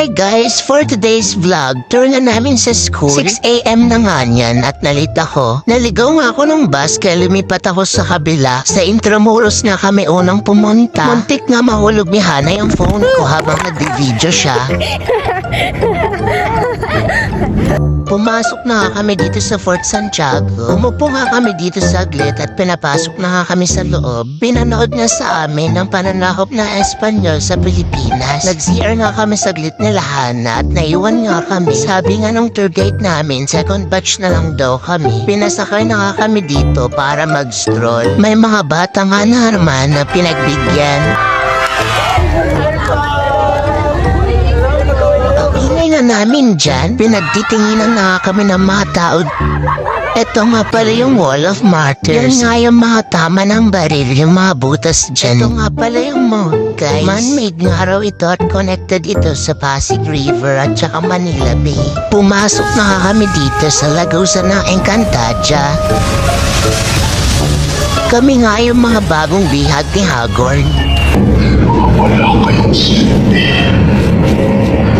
Hi guys, for today's vlog, tour na namin sa school. 6 AM na nga niyan at nalit ako. Naligaw nga ako ng bus kaya lumipat ako sa kabila. Sa Intramuros nga kami unang pumunta. Muntik nga mahulog ni Hana yung phone ko habang nag-video siya. Pumasok na nga kami dito sa Fort Santiago. Umupo nga kami dito saglit at pinapasok na nga kami sa loob. Pinanood niya sa amin ng pananakop na Espanyol sa Pilipinas. Nag-CR nga kami saglit nila Hana at naiwan nga kami. Sabi nga ng tour guide namin, second batch na lang daw kami. Pinasakay na nga kami dito para mag-stroll. May mga bata nga naman na pinagbigyan. Ingay nga namin dyan, pinagtitinginan na kami ng mga tao. Ito nga pala yung Wall of Martyrs. Yan nga yung mga tama ng baril, yung mga butas dyan. Ito nga pala yung moat, guys. Man-made nga raw ito at connected ito sa Pasig River at saka Manila Bay. Pumasok na nga kami dito sa Lagusan ng Encantadia. Kami nga yung mga bagong bihag ni Hagorn.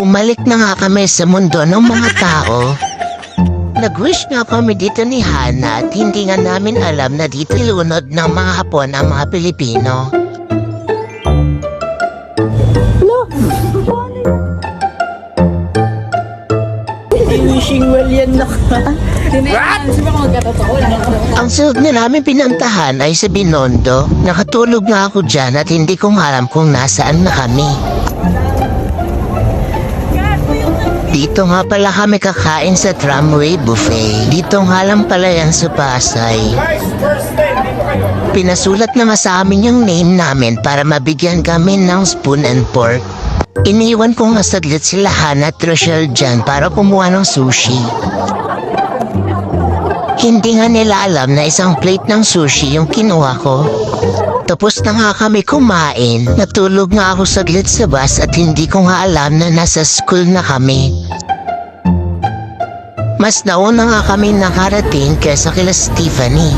Umalik na nga kami sa mundo ng mga tao. Nag-wish nga kami dito ni Hana at hindi nga namin alam na dito lunod ng mga Hapon ang mga Pilipino. Wishing well yan na ka. Ang sunod na namin pinuntahan ay sa Binondo. Nakatulog nga ako dyan at hindi ko alam kung nasaan na kami. Dito nga pala kami kakain sa tramway buffet. Dito nga lang pala yan sa Pasay. Pinasulat na nga sa amin yung name namin para mabigyan kami ng spoon and fork. Iniwan ko nga saglit sila Hana at Rochelle dyan para kumuha ng sushi. Hindi nga nila alam na isang plate ng sushi yung kinuha ko. Tapos na nga kami kumain. Natulog nga ako saglit sa bus at hindi ko nga alam na nasa school na kami. Mas nauna nga kami nakarating kaysa kila Stephanie.